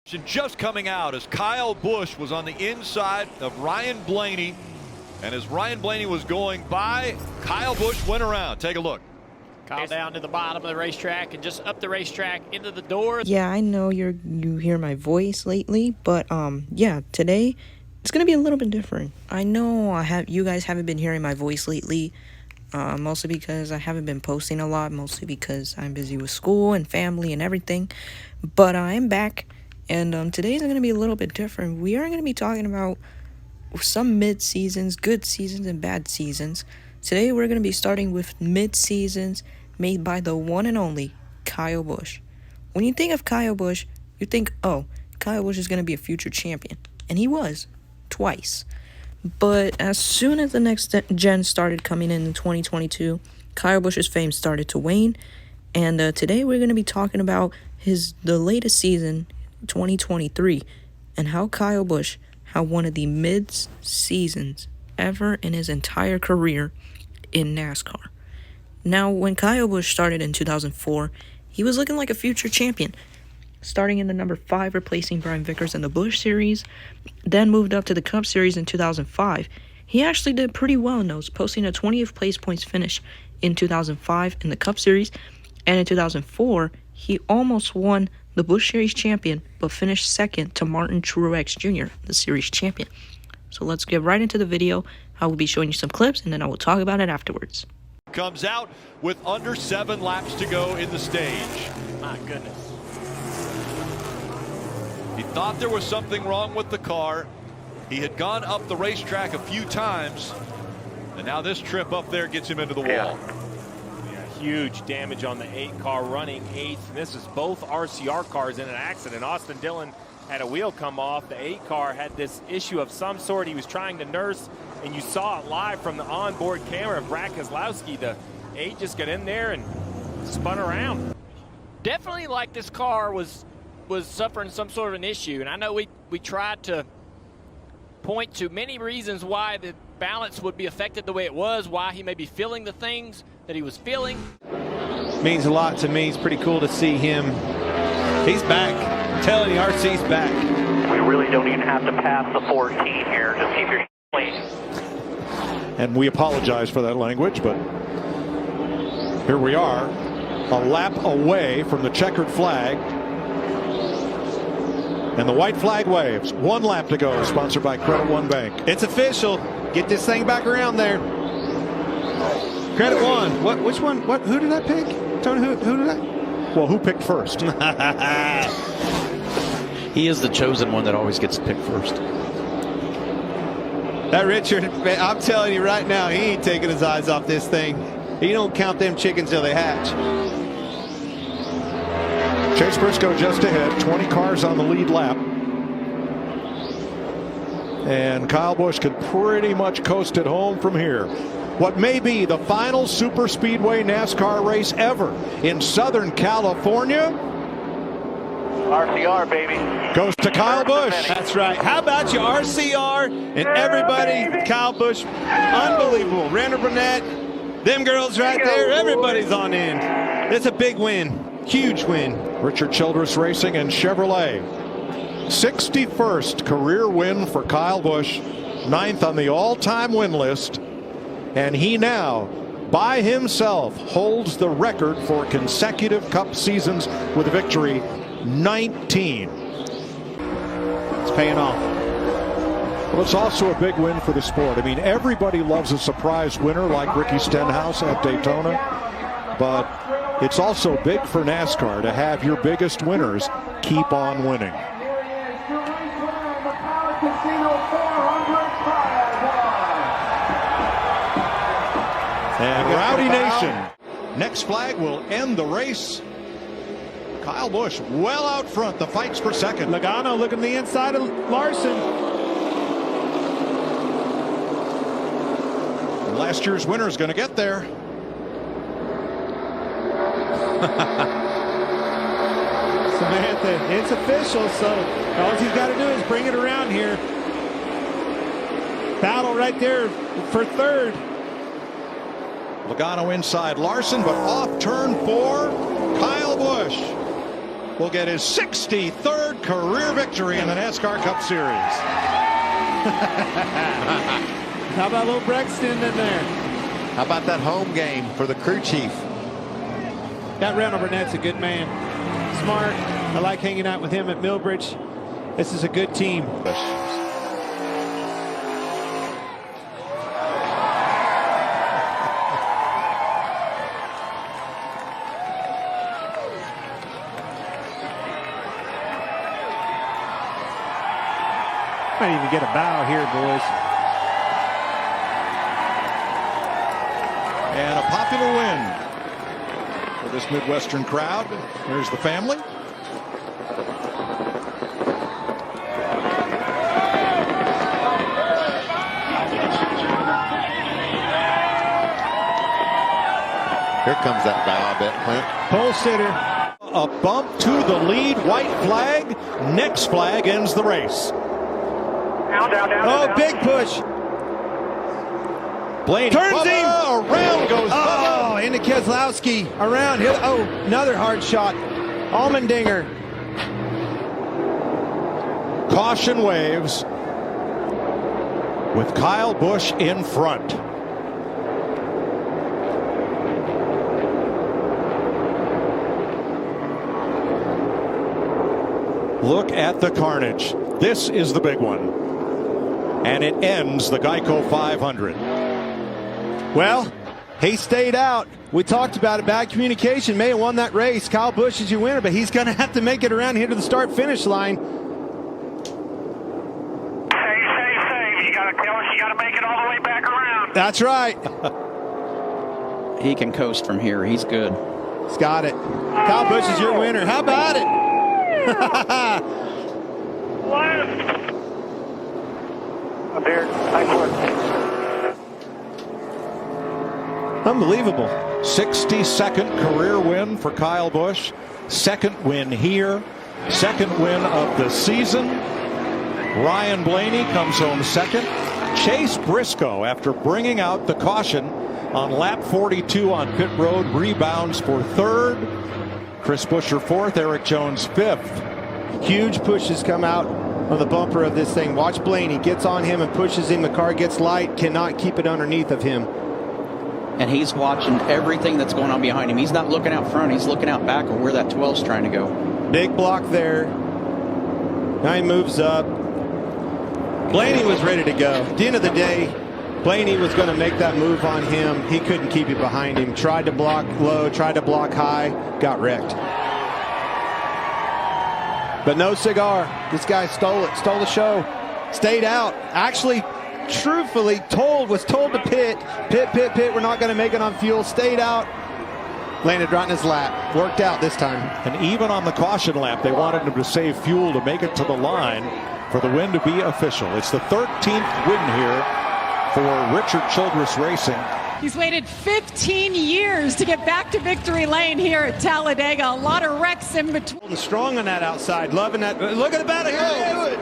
Just coming out as Kyle Busch was on the inside of Ryan Blaney, and as Ryan Blaney was going by, Kyle Busch went around. Take a look. Kyle down to the bottom of the racetrack and just up the racetrack into the door. Yeah, I know you hear my voice lately, but yeah, today it's gonna be a little bit different. I know you guys haven't been hearing my voice lately, mostly because I haven't been posting a lot, mostly because I'm busy with school and family and everything. But I'm back. And today's going to be a little bit different. We are going to be talking about some mid-seasons, good seasons, and bad seasons. Today we're going to be starting with mid-seasons made by the one and only Kyle Busch. When you think of Kyle Busch, you think, oh, Kyle Busch is going to be a future champion. And he was, twice. But as soon as the next gen started coming in 2022, Kyle Busch's fame started to wane. And today we're going to be talking about the latest season, 2023, and how Kyle Busch had one of the mid-seasons ever in his entire career in NASCAR. Now, when Kyle Busch started in 2004, he was looking like a future champion, starting in the number 5, replacing Brian Vickers in the Busch Series, then moved up to the Cup Series in 2005. He actually did pretty well in those, posting a 20th place points finish in 2005 in the Cup Series, and in 2004, he almost won the Busch Series champion, but finished second to Martin Truex Jr., the series champion. So let's get right into the video. I will be showing you some clips, and then I will talk about it afterwards. Comes out with under 7 laps to go in the stage. My goodness. He thought there was something wrong with the car. He had gone up the racetrack a few times, and now this trip up there gets him into the wall. Huge damage on the 8 car running 8th. And this is both RCR cars in an accident. Austin Dillon had a wheel come off. The 8 car had this issue of some sort he was trying to nurse, and you saw it live from the onboard camera of Brad Keselowski. The 8 just got in there and spun around. Definitely like this car was suffering some sort of an issue, and I know we tried to point to many reasons why the balance would be affected the way it was, why he may be feeling the things that he was feeling. Means a lot to me. It's pretty cool to see him. He's back. I'm telling you, RC's back. We really don't even have to pass the 14 here. Just keep your clean. And we apologize for that language, but here we are, a lap away from the checkered flag. And the white flag waves. 1 lap to go, sponsored by Credit One Bank. It's official. Get this thing back around there. Credit One. What? Which one? What? Who did I pick? Tony, who did I? Well, who picked first? He is the chosen one that always gets picked first. That Richard, man, I'm telling you right now, he ain't taking his eyes off this thing. He don't count them chickens till they hatch. Chase Briscoe just ahead, 20 cars on the lead lap. And Kyle Busch could pretty much coast it home from here. What may be the final super speedway NASCAR race ever in Southern California. RCR, baby. Goes to Kyle Busch. That's right. How about you, RCR and everybody? Kyle Busch, unbelievable. Randall Burnett, them girls right there, everybody's on in. It's a big win, huge win. Richard Childress Racing and Chevrolet. 61st career win for Kyle Busch, 9th on the all-time win list. And he now, by himself, holds the record for consecutive Cup seasons with a victory, 19. It's paying off. Well, it's also a big win for the sport. I mean, everybody loves a surprise winner like Ricky Stenhouse at Daytona. But it's also big for NASCAR to have your biggest winners keep on winning. And Rowdy Nation. Next flag will end the race. Kyle Busch well out front. The fight's for second. Logano looking the inside of Larson. And last year's winner is going to get there. Samantha, it's official, so all he's got to do is bring it around here. Battle right there for third. Logano inside Larson, but off turn 4. Kyle Busch will get his 63rd career victory in the NASCAR Cup Series. How about little Brexton in there? How about that home game for the crew chief? That Randall Burnett's a good man. Smart. I like hanging out with him at Millbridge. This is a good team. Might even get a bow here, boys. And a popular win for this Midwestern crowd. Here's the family. Here comes that bow, I bet, Clint. Pole sitter. A bump to the lead, white flag. Next flag ends the race. Oh, big push. Blaney Turns him. Around goes Bubba. Oh, into Keselowski. Around here. Oh, another hard shot. Allmendinger. Caution waves with Kyle Busch in front. Look at the carnage. This is the big one. And it ends the Geico 500. Well, he stayed out. We talked about it. Bad communication. May have won that race. Kyle Busch is your winner, but he's going to have to make it around here to the start-finish line. Save. You got to make it all the way back around. That's right. He can coast from here. He's good. He's got it. Kyle Busch is your winner. How about it? Left. Up here. Nice work. Unbelievable. 62nd career win for Kyle Busch. Second win here. Second win of the season. Ryan Blaney comes home second. Chase Briscoe, after bringing out the caution on lap 42 on pit road, rebounds for third. Chris Buescher fourth. Eric Jones fifth. Huge pushes come out on the bumper of this thing. Watch Blaney. Gets on him and pushes him. The car gets light. Cannot keep it underneath of him. And he's watching everything that's going on behind him. He's not looking out front. He's looking out back of where that 12's trying to go. Big block there. Now he moves up. Blaney was ready to go. At the end of the day, Blaney was going to make that move on him. He couldn't keep it behind him. Tried to block low, tried to block high, got wrecked. But no cigar. This guy stole it, stole the show. Stayed out. Actually, truthfully was told to pit. Pit. We're not going to make it on fuel. Stayed out. Landed right in his lap. Worked out this time. And even on the caution lap, they wanted him to save fuel to make it to the line for the win to be official. It's the 13th win here for Richard Childress Racing. He's waited 15 years to get back to victory lane here at Talladega. A lot of wrecks in between. Strong on that outside. Loving that. Look at the battle here.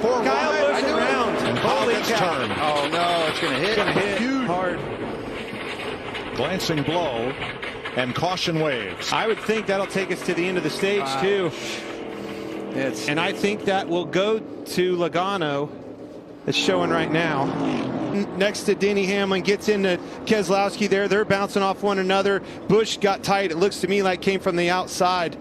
Kyle Busch around. Holy cow. Turn. Oh, no. It's going to hit. It's going to hit huge. Hard. Glancing blow and caution waves. I would think that'll take us to the end of the stage, too. And I think that will go to Logano. It's showing right now. Next to Denny Hamlin, gets into Keselowski there. They're bouncing off one another. Busch got tight. It looks to me like came from the outside.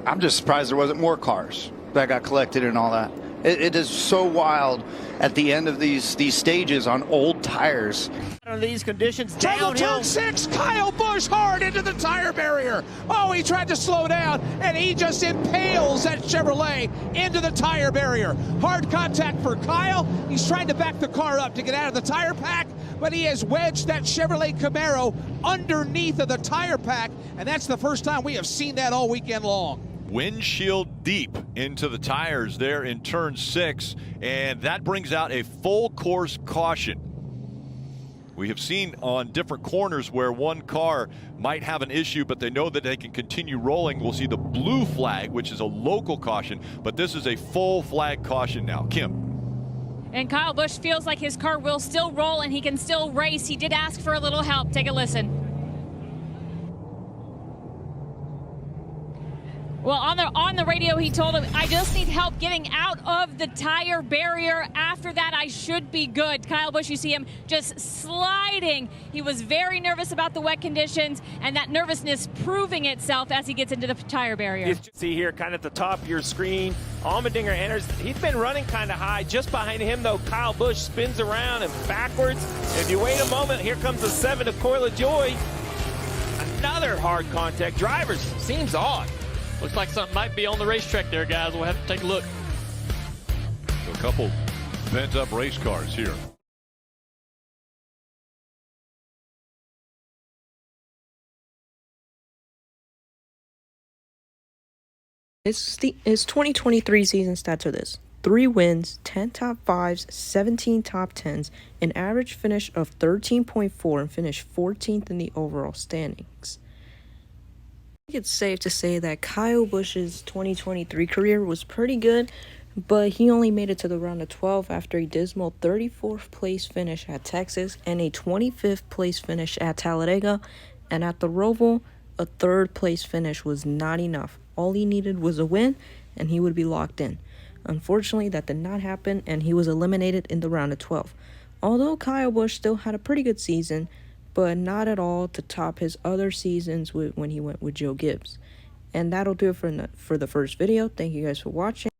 I'm just surprised there wasn't more cars that got collected and all that. It is so wild at the end of these stages on old tires. Under these conditions, downhill. Turn 6, Kyle Busch hard into the tire barrier. Oh, he tried to slow down, and he just impales that Chevrolet into the tire barrier. Hard contact for Kyle. He's trying to back the car up to get out of the tire pack, but he has wedged that Chevrolet Camaro underneath of the tire pack, and that's the first time we have seen that all weekend long. Windshield deep into the tires there in turn 6, and that brings out a full course caution. We have seen on different corners where one car might have an issue, but they know that they can continue rolling. We'll see the blue flag, which is a local caution, but this is a full flag caution now. Kim. And Kyle Busch feels like his car will still roll and he can still race. He did ask for a little help. Take a listen. Well, on the radio, he told him, I just need help getting out of the tire barrier. After that, I should be good. Kyle Busch, you see him just sliding. He was very nervous about the wet conditions, and that nervousness proving itself as he gets into the tire barrier. You see here, kind of at the top of your screen, Allmendinger enters. He's been running kind of high. Just behind him, though, Kyle Busch spins around and backwards. If you wait a moment, here comes the 7 to Coil of Joy. Another hard contact. Drivers, seems odd. Looks like something might be on the racetrack there, guys. We'll have to take a look. So a couple bent up race cars here. His 2023 season stats are this: 3 wins, 10 top 5s, 17 top 10s, an average finish of 13.4, and finished 14th in the overall standings. I think it's safe to say that Kyle Busch's 2023 career was pretty good, but he only made it to the round of 12 after a dismal 34th place finish at Texas and a 25th place finish at Talladega, and at the Roval, a 3rd place finish was not enough. All he needed was a win, and he would be locked in. Unfortunately, that did not happen, and he was eliminated in the round of 12. Although Kyle Busch still had a pretty good season, but not at all to top his other seasons when he went with Joe Gibbs. And that'll do it for the first video. Thank you guys for watching.